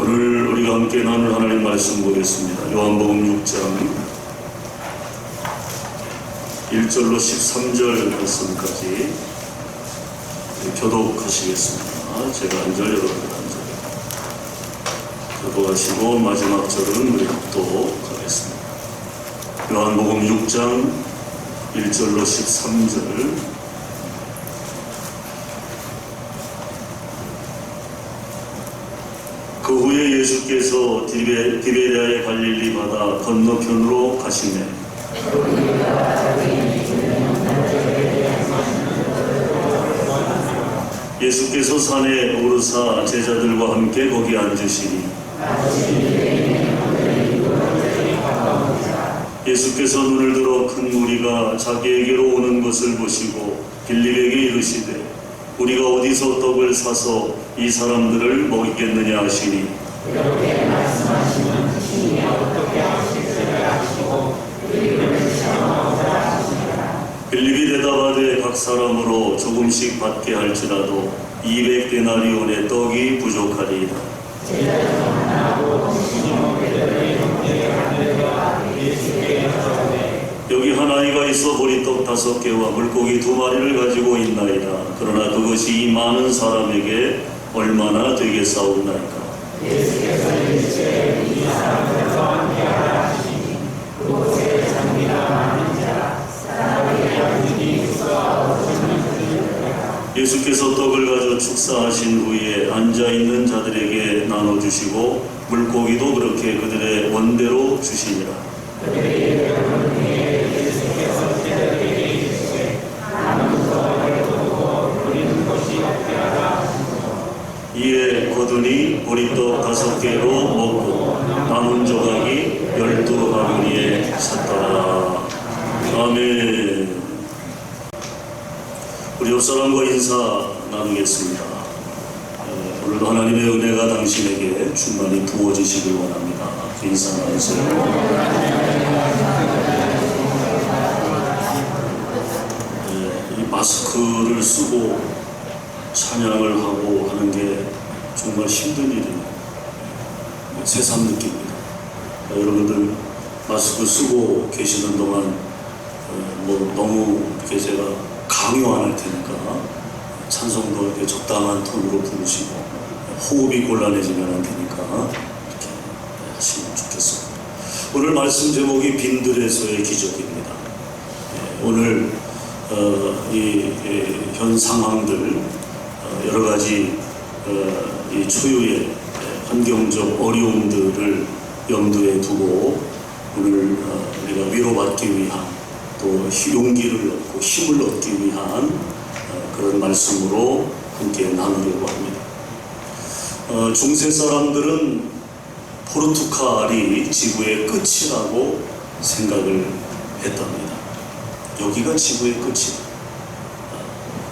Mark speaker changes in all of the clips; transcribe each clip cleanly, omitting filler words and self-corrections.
Speaker 1: 오늘 우리가 함께 나눌 하나님 말씀 보겠습니다. 요한복음 6장 1절로 13절 말씀까지 교독하시겠습니다. 제가 한 절, 여러분 한 절 교독하시고 마지막 절은 우리 합독하겠습니다. 요한복음 6장 1절로 13절. 그 후에 예수께서 디베랴의 갈릴리 바다 건너편으로 가시매 예수께서 산에 오르사 제자들과 함께 거기 앉으시니 예수께서 눈을 들어 큰 무리가 자기에게로 오는 것을 보시고 빌립에게 이르시되 우리가 어디서 떡을 사서 이 사람들을 먹이겠느냐 하시니
Speaker 2: 이렇게 말씀하시면 주님이 어떻게 하실지를 아시고 우리를 시험하고자 하시니라.
Speaker 1: 빌립이 대답하되 각 사람으로 조금씩 받게 할지라도 200데나리온의 떡이 부족하리이다.
Speaker 2: 제자들 만나고 음식이 먹게 되는 형제의 아들과 예수께 여쭈되
Speaker 1: 여기 한 아이가 있어 보리떡 5개와 물고기 2마리를 가지고 있나이다. 그러나 그것이 이 많은 사람에게 얼마나 되겠사옵나이까.
Speaker 2: 예수께서 이르시되 이 사람들과 함께하라 하시니 그곳에 장비가 많은 자 사람의 양식이 있어 얻으시는
Speaker 1: 예수께서 떡을 가져 축사하신 후에 앉아있는 자들에게 나눠주시고 물고기도 그렇게 그들의 원대로 주시니라.
Speaker 2: 그들이 배부른 후에 예수께서 제자들에게 이르시되 나누어서 베푸고 버리는 것이 없게 하라 하시고
Speaker 1: 이에 거두니 보리떡 5개로 먹고 남은 조각이 12바구니에 찼더라. 아멘. 우리 옆사람과 인사 나누겠습니다. 오늘도 하나님의 은혜가 당신에게 충만히 부어지시길 원합니다. 인사 나누세요. 이 마스크를 쓰고 찬양을 하고 하는 게 정말 힘든 일이에요. 새삼 느낍니다. 여러분들 마스크 쓰고 계시는 동안 너무 이렇게 제가 강요 안 할 테니까 찬송도 이렇게 적당한 톤으로 부르시고 호흡이 곤란해지면 안 되니까 이렇게 하시면 좋겠습니다. 오늘 말씀 제목이 빈들에서의 기적입니다. 오늘 현 상황들 여러 가지 이 초유의 환경적 어려움들을 염두에 두고 오늘 우리가 위로받기 위한 또 용기를 얻고 힘을 얻기 위한 그런 말씀으로 함께 나누려고 합니다. 중세 사람들은 포르투갈이 지구의 끝이라고 생각을 했답니다. 여기가 지구의 끝이다.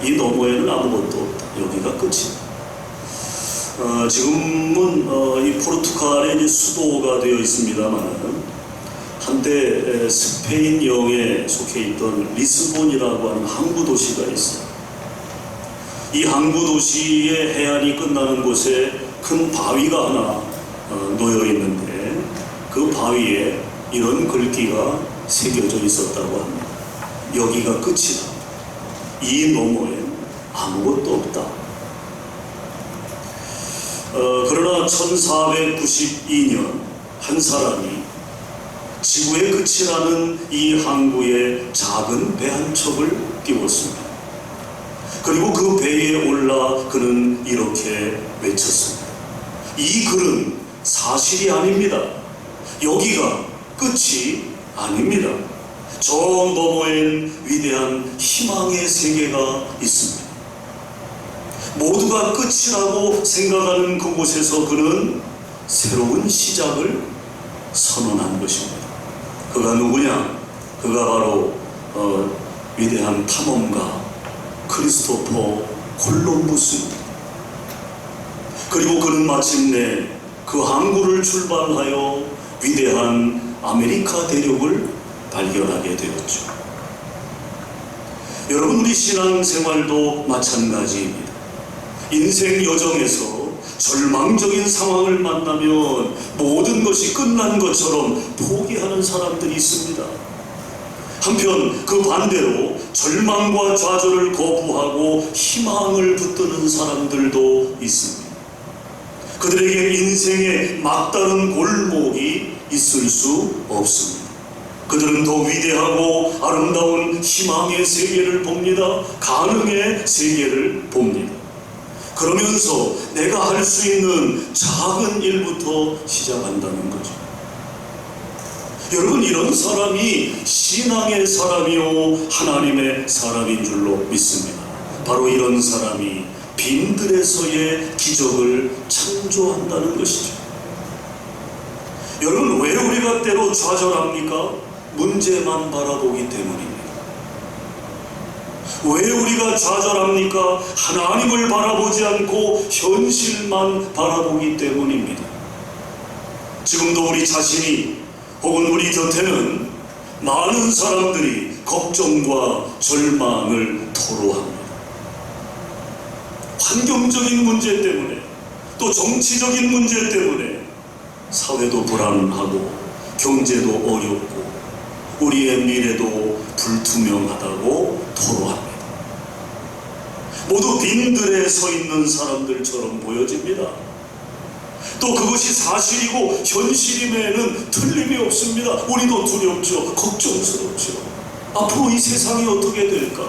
Speaker 1: 이 너머에는 아무것도 없다. 여기가 끝이다. 지금은 이 포르투갈의 이제 수도가 되어 있습니다만 한때 스페인 영에 속해 있던 리스본이라고 하는 항구 도시가 있어요. 이 항구 도시의 해안이 끝나는 곳에 큰 바위가 하나 놓여 있는데 그 바위에 이런 글귀가 새겨져 있었다고 합니다. 여기가 끝이다. 이 너머엔 아무것도 없다. 그러나 1492년 한 사람이 지구의 끝이라는 이 항구에 작은 배 한 척을 띄웠습니다. 그리고 그 배에 올라 그는 이렇게 외쳤습니다. 이 글은 사실이 아닙니다. 여기가 끝이 아닙니다. 저 너머엔 위대한 희망의 세계가 있습니다. 모두가 끝이라고 생각하는 그곳에서 그는 새로운 시작을 선언한 것입니다. 그가 누구냐? 그가 바로 위대한 탐험가 크리스토퍼 콜럼부스입니다. 그리고 그는 마침내 그 항구를 출발하여 위대한 아메리카 대륙을 발견하게 되었죠. 여러분, 우리 신앙생활도 마찬가지입니다. 인생 여정에서 절망적인 상황을 만나면 모든 것이 끝난 것처럼 포기하는 사람들이 있습니다. 한편 그 반대로 절망과 좌절을 거부하고 희망을 붙드는 사람들도 있습니다. 그들에게 인생의 막다른 골목이 있을 수 없습니다. 그들은 더 위대하고 아름다운 희망의 세계를 봅니다. 가능의 세계를 봅니다. 그러면서 내가 할 수 있는 작은 일부터 시작한다는 거죠. 여러분, 이런 사람이 신앙의 사람이요 하나님의 사람인 줄로 믿습니다. 바로 이런 사람이 빈들에서의 기적을 창조한다는 것이죠. 여러분, 왜 우리가 때로 좌절합니까? 문제만 바라보기 때문입니다. 왜 우리가 좌절합니까? 하나님을 바라보지 않고 현실만 바라보기 때문입니다. 지금도 우리 자신이 혹은 우리 곁에는 많은 사람들이 걱정과 절망을 토로합니다. 환경적인 문제 때문에, 또 정치적인 문제 때문에 사회도 불안하고 경제도 어렵고 우리의 미래도 불투명하다고 토로합니다. 모두 빈들에 서 있는 사람들처럼 보여집니다. 또 그것이 사실이고 현실임에는 틀림이 없습니다. 우리도 두렵죠. 걱정스럽죠. 앞으로 이 세상이 어떻게 될까?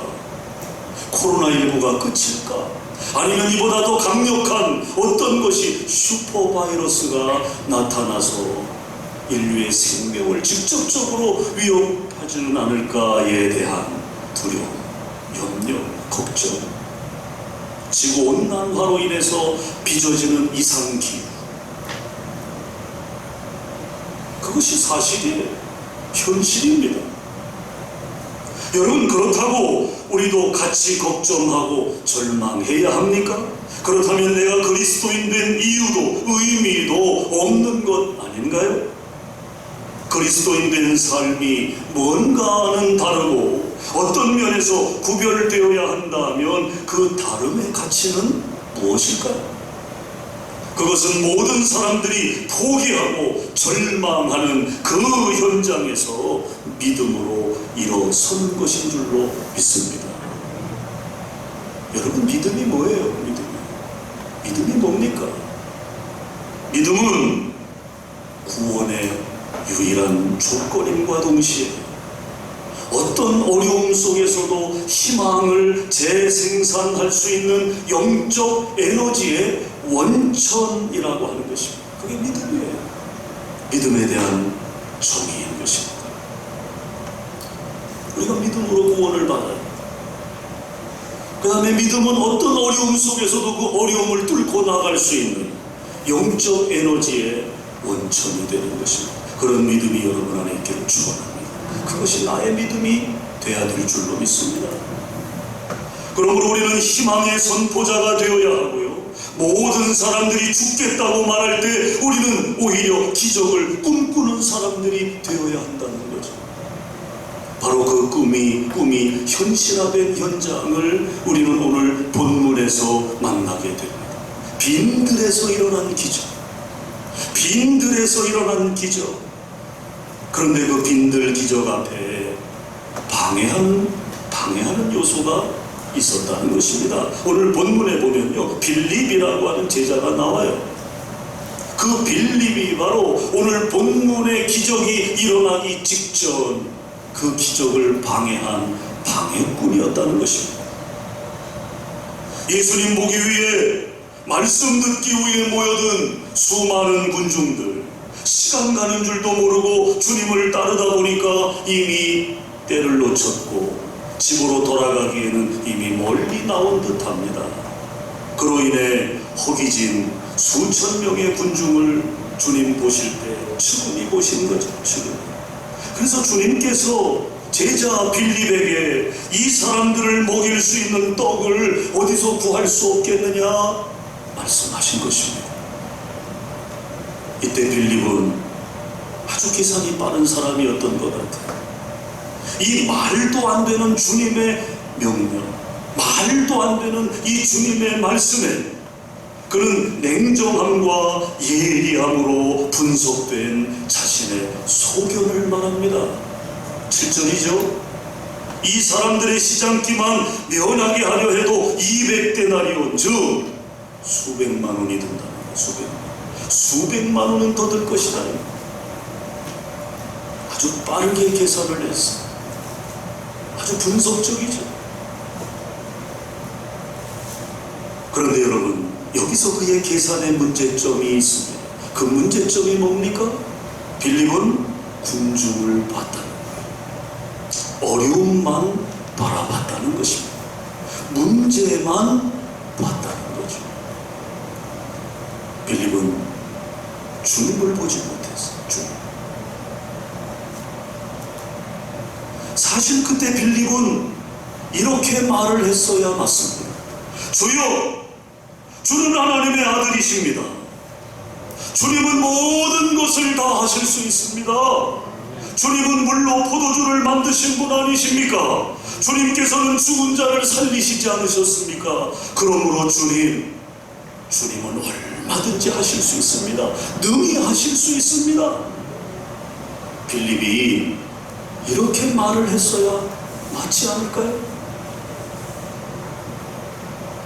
Speaker 1: 코로나19가 끝일까? 아니면 이보다 더 강력한 어떤 것이 슈퍼바이러스가 나타나서 인류의 생명을 직접적으로 위협하지는 않을까에 대한 두려움, 염려, 걱정, 지구온난화로 인해서 빚어지는 이상기후, 그것이 사실이에요. 현실입니다. 여러분, 그렇다고 우리도 같이 걱정하고 절망해야 합니까? 그렇다면 내가 그리스도인 된 이유도 의미도 없는 것 아닌가요? 그리스도인 된 삶이 뭔가는 다르고 어떤 면에서 구별되어야 한다면 그 다름의 가치는 무엇일까요? 그것은 모든 사람들이 포기하고 절망하는 그 현장에서 믿음으로 일어서는 것인 줄로 믿습니다. 여러분, 믿음이 뭐예요? 믿음이 뭡니까? 믿음은 구원의 유일한 조건임과 동시에 어떤 어려움 속에서도 희망을 재생산할 수 있는 영적 에너지의 원천이라고 하는 것입니다. 그게 믿음이에요. 믿음에 대한 정의인 것입니다. 우리가 믿음으로 구원을 받아요. 그 다음에 믿음은 어떤 어려움 속에서도 그 어려움을 뚫고 나갈 수 있는 영적 에너지의 원천이 되는 것입니다. 그런 믿음이 여러분 안에 있기를 축원합니다. 그것이 나의 믿음이 되어야 될 줄로 믿습니다. 그러므로 우리는 희망의 선포자가 되어야 하고요, 모든 사람들이 죽겠다고 말할 때 우리는 오히려 기적을 꿈꾸는 사람들이 되어야 한다는 거죠. 바로 그 꿈이 현실화된 현장을 우리는 오늘 본문에서 만나게 됩니다. 빈들에서 일어난 기적, 빈들에서 일어난 기적. 그런데 그 빈들 기적 앞에 방해하는 요소가 있었다는 것입니다. 오늘 본문에 보면요, 빌립이라고 하는 제자가 나와요. 그 빌립이 바로 오늘 본문의 기적이 일어나기 직전 그 기적을 방해한 방해꾼이었다는 것입니다. 예수님 보기 위해, 말씀 듣기 위해 모여든 수많은 군중들, 시간 가는 줄도 모르고 주님을 따르다 보니까 이미 때를 놓쳤고 집으로 돌아가기에는 이미 멀리 나온 듯합니다. 그로 인해 허기진 수천 명의 군중을 주님 보실 때 측은히 보신 거죠. 측은히. 그래서 주님께서 제자 빌립에게 이 사람들을 먹일 수 있는 떡을 어디서 구할 수 없겠느냐 말씀하신 것입니다. 이때 빌립은 아주 계산이 빠른 사람이었던 것 같아요. 이 말도 안 되는 주님의 명령, 말도 안 되는 이 주님의 말씀에 그는 냉정함과 예리함으로 분석된 자신의 소견을 말합니다. 7절이죠. 이 사람들의 시장기만 면하게 하려 해도 200데나리온, 즉 수백만 원이 든다. 수백만 원은 더 들 것이다. 아주 빠르게 계산을 했어. 아주 분석적이죠. 그런데 여러분, 여기서 그의 계산의 문제점이 있습니다. 그 문제점이 뭡니까? 빌립은 군중을 봤다는 거예요. 어려움만 바라봤다는 것입니다. 문제만 봤다는 거죠. 빌립은 주님을 보지 못했어요. 주님. 사실 그때 빌립은 이렇게 말을 했어야 맞습니다. 주여, 주는 하나님의 아들이십니다. 주님은 모든 것을 다 하실 수 있습니다. 주님은 물로 포도주를 만드신 분 아니십니까? 주님께서는 죽은 자를 살리시지 않으셨습니까? 그러므로 주님은 얼마든지 하실 수 있습니다. 능히 하실 수 있습니다. 빌립이 이렇게 말을 했어야 맞지 않을까요?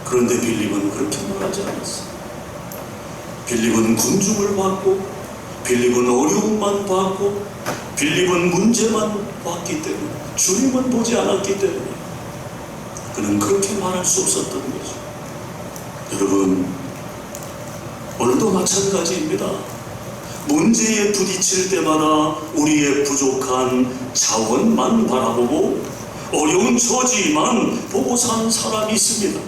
Speaker 1: 그런데 빌립은 그렇게 말하지 않았어요. 빌립은 군중을 봤고, 빌립은 어려움만 봤고, 빌립은 문제만 봤기 때문에, 주님은 보지 않았기 때문에 그는 그렇게 말할 수 없었던 거죠. 여러분, 오늘도 마찬가지입니다. 문제에 부딪힐 때마다 우리의 부족한 자원만 바라보고 어려운 처지만 보고 사는 사람이 있습니다.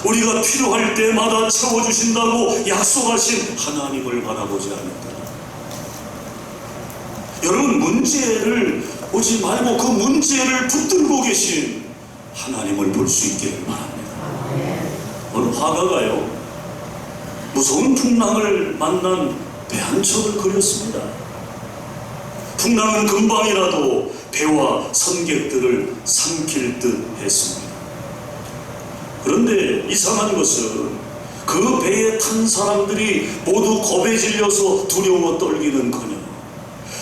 Speaker 1: 우리가 필요할 때마다 채워주신다고 약속하신 하나님을 바라보지 않는다. 여러분, 문제를 보지 말고 그 문제를 붙들고 계신 하나님을 볼 수 있기를 바랍니다. 어느 화가가요, 무서운 풍랑을 만난 배 한 척을 그렸습니다. 풍랑은 금방이라도 배와 선객들을 삼킬 듯 했습니다. 그런데 이상한 것은 그 배에 탄 사람들이 모두 겁에 질려서 두려워 떨기는커녕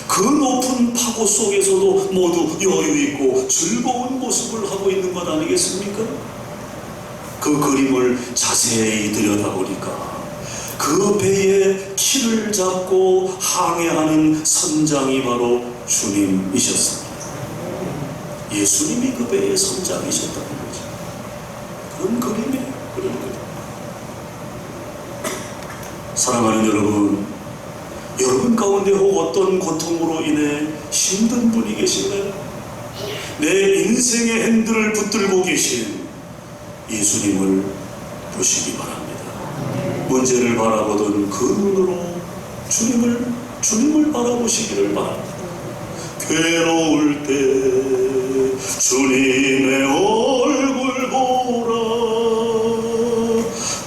Speaker 1: 그 높은 파고 속에서도 모두 여유있고 즐거운 모습을 하고 있는 것 아니겠습니까? 그 그림을 자세히 들여다보니까 그 배의 키를 잡고 항해하는 선장이 바로 주님이셨습니다. 예수님이 그 배의 선장이셨다는 거죠. 그런 그림이에요. 그런 그림. 사랑하는 여러분, 여러분 가운데 혹 어떤 고통으로 인해 힘든 분이 계신가요? 내 인생의 핸들을 붙들고 계신 예수님을 보시기 바랍니다. 문제를 바라보던 그 눈으로 주님을 바라보시기를 바랍니다. 괴로울 때 주님의 얼굴 보라.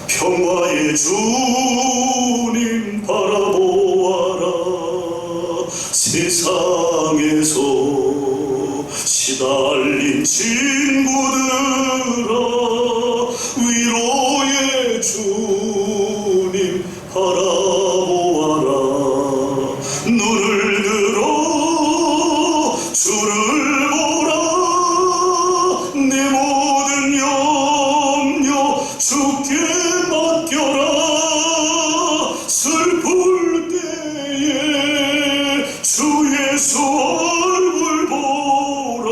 Speaker 1: 평화의 주님 바라보아라. 세상에서 시달린 친구들아, 위로의 주님 바라보아라. 눈을 들어 주를 보라. 내 모든 염려 주께 맡겨라. 슬플 때에 주 예수 얼굴 보라.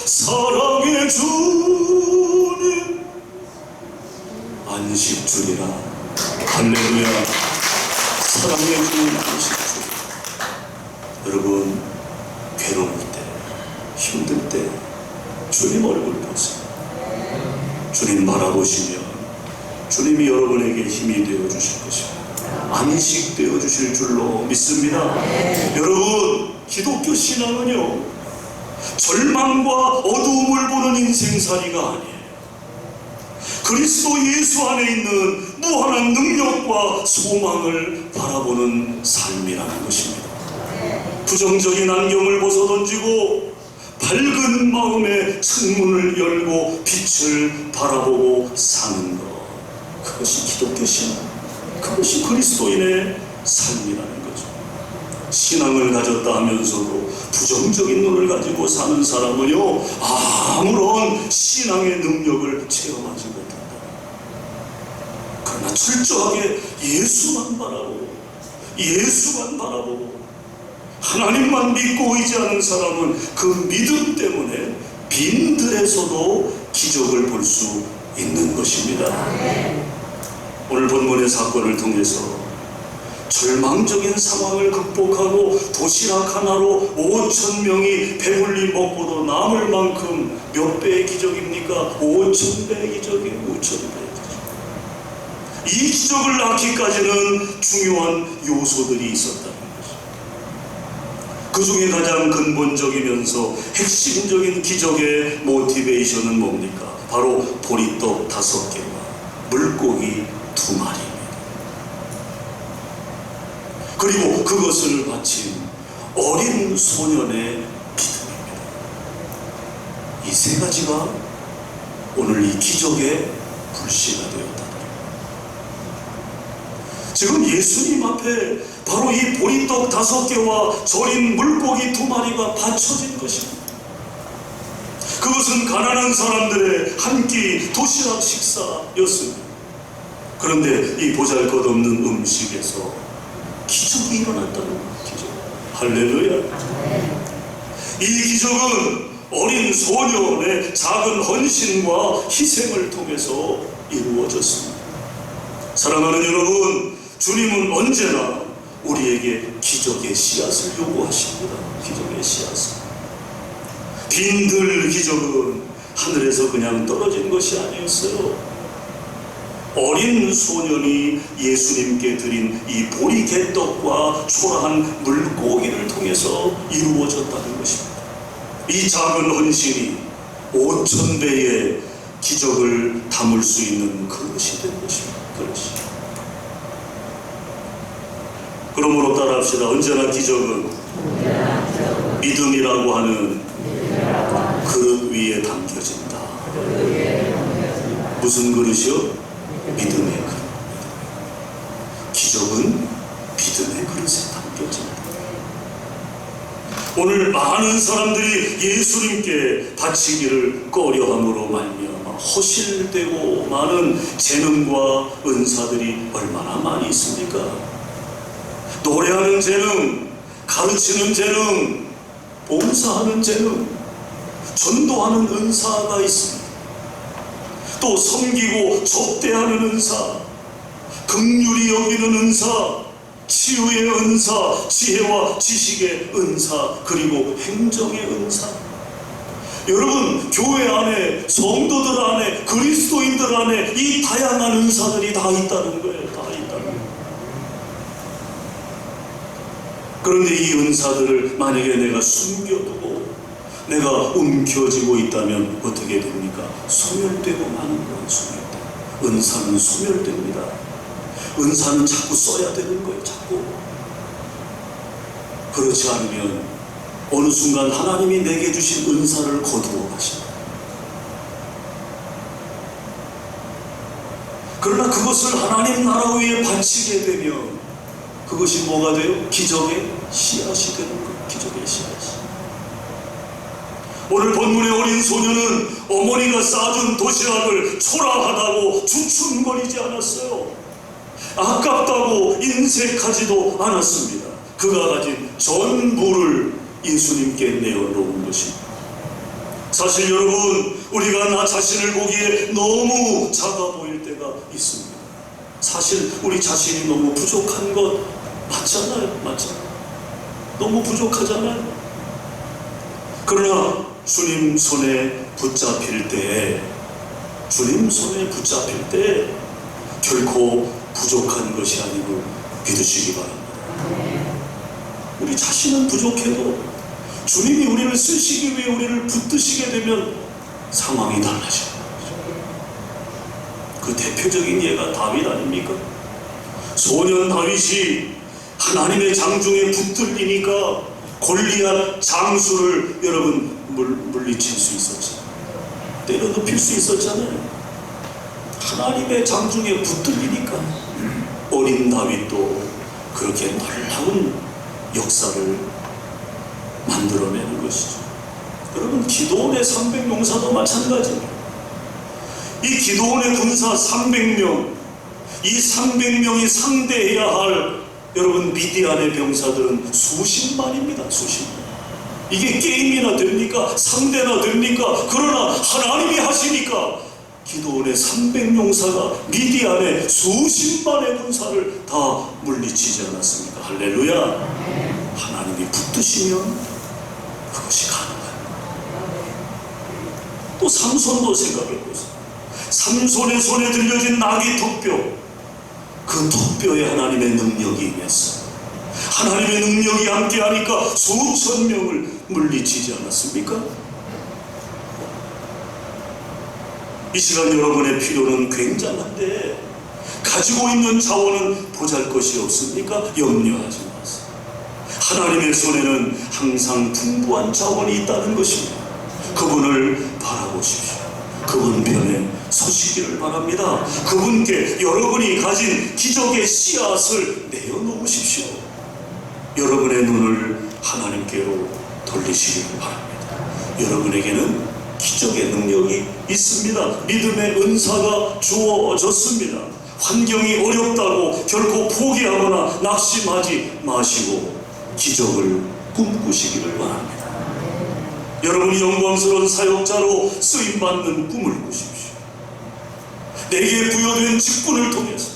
Speaker 1: 사랑의 주님 안식주리라. 할렐루야. 사랑의 주님 안식주. 여러분, 괴로울 때, 힘들 때 주님 얼굴 보세요. 주님 바라보시면 주님이 여러분에게 힘이 되어 주실 것입니다. 안식되어 주실 줄로 믿습니다. 여러분, 기독교 신앙은요, 절망과 어두움을 보는 인생살이가 아니에요. 그리스도 예수 안에 있는 무한한 능력과 소망을 바라보는 삶이라는 것입니다. 부정적인 안경을 벗어던지고 밝은 마음의 창문을 열고 빛을 바라보고 사는 것, 그것이 기독교 신앙, 그것이 그리스도인의 삶이라는 거죠. 신앙을 가졌다 하면서도 부정적인 눈을 가지고 사는 사람은요, 아무런 신앙의 능력을 체험하지 못한다. 그러나 철저하게 예수만 바라보고 하나님만 믿고 의지하는 사람은 그 믿음 때문에 빈들에서도 기적을 볼 수 있는 것입니다. 오늘 본문의 사건을 통해서 절망적인 상황을 극복하고 도시락 하나로 5,000명이 배불리 먹고도 남을 만큼 몇 배의 기적입니까? 5,000배의 기적이 5,000배의 기적. 이 기적을 낳기까지는 중요한 요소들이 있었다는 거죠. 그 중에 가장 근본적이면서 핵심적인 기적의 모티베이션은 뭡니까? 바로 보리떡 5개와 물고기 2마리입니다. 그리고 그것을 바친 어린 소년의 믿음입니다. 이 세 가지가 오늘 이 기적의 불씨가 되었다. 지금 예수님 앞에 바로 이 보리떡 5개와 절인 물고기 2마리가 바쳐진 것입니다. 그것은 가난한 사람들의 한 끼 도시락 식사였습니다. 그런데 이 보잘것없는 음식에서 기적이 일어났다는 기적. 할렐루야. 이 기적은 어린 소년의 작은 헌신과 희생을 통해서 이루어졌습니다. 사랑하는 여러분, 주님은 언제나 우리에게 기적의 씨앗을 요구하십니다. 기적의 씨앗을. 빈들 기적은 하늘에서 그냥 떨어진 것이 아니었어요. 어린 소년이 예수님께 드린 이 보리개떡과 초라한 물고기를 통해서 이루어졌다는 것입니다. 이 작은 헌신이 5,000배의 기적을 담을 수 있는 그릇이 된 것입니다. 그릇이. 그러므로 따라합시다. 언제나 기적은 믿음이라고 하는 그릇 위에 담겨진다. 무슨 그릇이요? 믿음의 그릇. 기적은 믿음의 그릇에 담겨진다. 오늘 많은 사람들이 예수님께 바치기를 꺼려함으로 말미암아 허실되고 많은 재능과 은사들이 얼마나 많이 있습니까? 노래하는 재능, 가르치는 재능, 봉사하는 재능, 전도하는 은사가 있습니다. 또 섬기고 접대하는 은사, 긍휼히 여기는 은사, 치유의 은사, 지혜와 지식의 은사, 그리고 행정의 은사. 여러분, 교회 안에, 성도들 안에, 그리스도인들 안에 이 다양한 은사들이 다 있다는 거예요. 다 있다는 거예요. 그런데 이 은사들을 만약에 내가 숨겨두고 내가 움켜쥐고 있다면 어떻게 됩니까? 소멸되고 마는 거예요. 소멸되고. 은사는 소멸됩니다. 은사는 자꾸 써야 되는 거예요. 자꾸. 그렇지 않으면 어느 순간 하나님이 내게 주신 은사를 거두어 가십니다. 그러나 그것을 하나님 나라 위에 바치게 되면 그것이 뭐가 돼요? 기적의 씨앗이 되는 거예요. 기적의 씨앗이. 오늘 본문의 어린 소녀는 어머니가 싸준 도시락을 초라하다고 주춤거리지 않았어요. 아깝다고 인색하지도 않았습니다. 그가 가진 전부를 예수님께 내어놓은 것입니다. 사실 여러분, 우리가 나 자신을 보기에 너무 작아 보일 때가 있습니다. 사실 우리 자신이 너무 부족한 것 맞잖아요. 맞잖아요. 너무 부족하잖아요. 그러나 주님 손에 붙잡힐 때, 결코 부족한 것이 아니고 믿으시기 바랍니다. 우리 자신은 부족해도 주님이 우리를 쓰시기 위해 우리를 붙드시게 되면 상황이 달라져요. 그 대표적인 예가 다윗 아닙니까? 소년 다윗이 하나님의 장중에 붙들리니까 골리앗 장수를 여러분 물리칠 수 있었잖아요. 때려눕힐 수 있었잖아요. 하나님의 장중에 붙들리니까 어린 다윗도 그렇게 놀라운 역사를 만들어내는 것이죠. 여러분, 기도원의 300용사도 마찬가지입니다. 이 기도원의 군사 300명, 이 300명이 상대해야 할 여러분 미디안의 병사들은 수십만입니다. 수십만. 이게 게임이나 됩니까? 상대나 됩니까? 그러나 하나님이 하시니까 기도원의 300용사가 미디안의 수십만의 군사를 다 물리치지 않았습니까? 할렐루야. 하나님이 붙드시면 그것이 가능합니다. 또 삼손도 생각해 보세요. 삼손의 손에 들려진 나귀 턱뼈, 그 턱뼈에 하나님의 능력이 임했어요. 하나님의 능력이 함께하니까 수천 명을 물리치지 않았습니까? 이 시간 여러분의 필요는 굉장한데 가지고 있는 자원은 보잘것이 없습니까? 염려하지 마세요. 하나님의 손에는 항상 풍부한 자원이 있다는 것입니다. 그분을 바라보십시오. 그분 편에 서시기를 바랍니다. 그분께 여러분이 가진 기적의 씨앗을 내어놓으십시오. 여러분의 눈을 하나님께로 돌리시기를 바랍니다. 여러분에게는 기적의 능력이 있습니다. 믿음의 은사가 주어졌습니다. 환경이 어렵다고 결코 포기하거나 낙심하지 마시고 기적을 꿈꾸시기를 바랍니다. 여러분이 영광스러운 사역자로 쓰임받는 꿈을 꾸십시오. 내게 부여된 직분을 통해서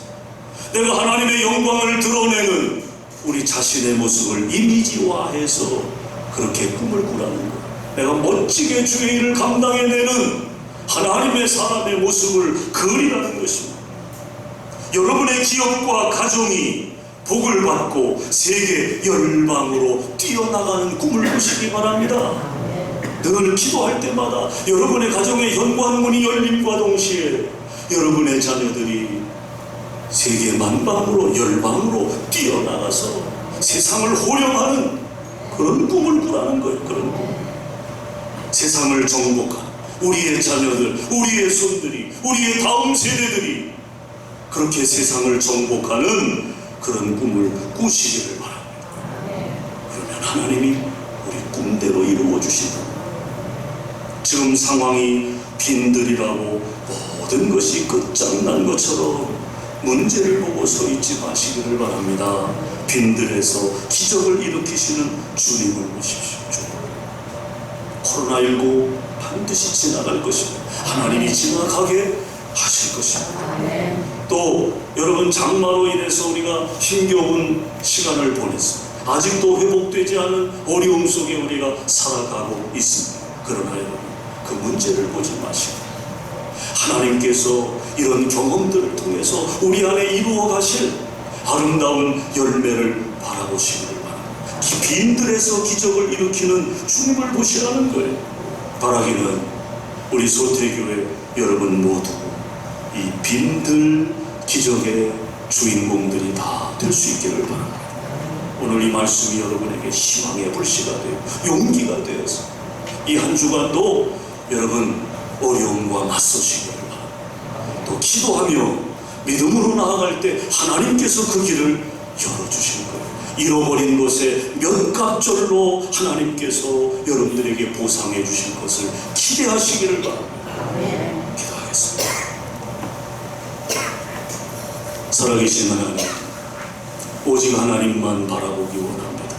Speaker 1: 내가 하나님의 영광을 드러내는 우리 자신의 모습을 이미지화해서 그렇게 꿈을 꾸라는 것. 내가 멋지게 주의 일을 감당해내는 하나님의 사람의 모습을 그리라는 것입니다. 여러분의 기업과 가정이 복을 받고 세계 열방으로 뛰어나가는 꿈을 꾸시기 바랍니다. 늘 기도할 때마다 여러분의 가정의 현관문이 열림과 동시에 여러분의 자녀들이 세계 만방으로 열방으로 뛰어나가서 세상을 호령하는 그런 꿈을 꾸라는 거예요. 그런 꿈. 세상을 정복하는 우리의 자녀들, 우리의 손들이, 우리의 다음 세대들이 그렇게 세상을 정복하는 그런 꿈을 꾸시기를 바랍니다. 그러면 하나님이 우리 꿈대로 이루어 주신다. 지금 상황이 빈들이라고 모든 것이 끝장난 것처럼 문제를 보고 서 있지 마시기를 바랍니다. 빈들에서 기적을 일으키시는 주님을 보십시오. 코로나19 반드시 지나갈 것입니다. 하나님이 지나가게 하실 것입니다. 또 여러분, 장마로 인해서 우리가 힘겨운 시간을 보냈습니다. 아직도 회복되지 않은 어려움 속에 우리가 살아가고 있습니다. 그러나 여러분, 그 문제를 보지 마시고 하나님께서 이런 경험들을 통해서 우리 안에 이루어 가실 아름다운 열매를 바라보시기를 바랍니다. 빈들에서 기적을 일으키는 주님을 보시라는 거예요. 바라기는 우리 소태교회 여러분 모두 이 빈들 기적의 주인공들이 다 될 수 있기를 바랍니다. 오늘 이 말씀이 여러분에게 희망의 불씨가 되어 용기가 되어서 이 한 주간도 여러분 어려움과 맞서시기를 바랍니다. 또 기도하며 믿음으로 나아갈 때 하나님께서 그 길을 열어주실 거예요. 잃어버린 것에 몇 갑절로 하나님께서 여러분들에게 보상해 주실 것을 기대하시기를 바랍니다. 기도하겠습니다. 살아계신 하나님, 오직 하나님만 바라보기 원합니다.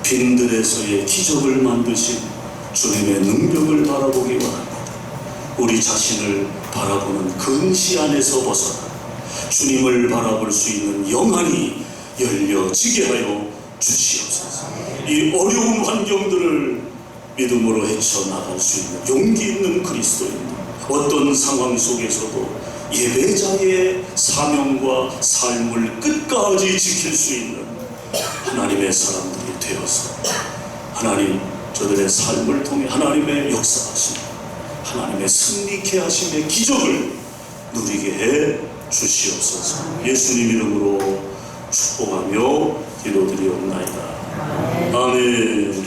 Speaker 1: 빈들에서의 기적을 만드신 주님의 능력을 바라보기 원합니다. 우리 자신을 바라보는 근시 안에서 벗어나 주님을 바라볼 수 있는 영안이 열려지게 하여 주시옵소서. 이 어려운 환경들을 믿음으로 헤쳐나갈 수 있는 용기 있는 그리스도인들, 어떤 상황 속에서도 예배자의 사명과 삶을 끝까지 지킬 수 있는 하나님의 사람들이 되어서 하나님, 저들의 삶을 통해 하나님의 역사하심, 하나님의 승리케 하심의 기적을 누리게 해 주시옵소서. 예수님 이름으로 축복하며 기도드리옵나이다. 아멘.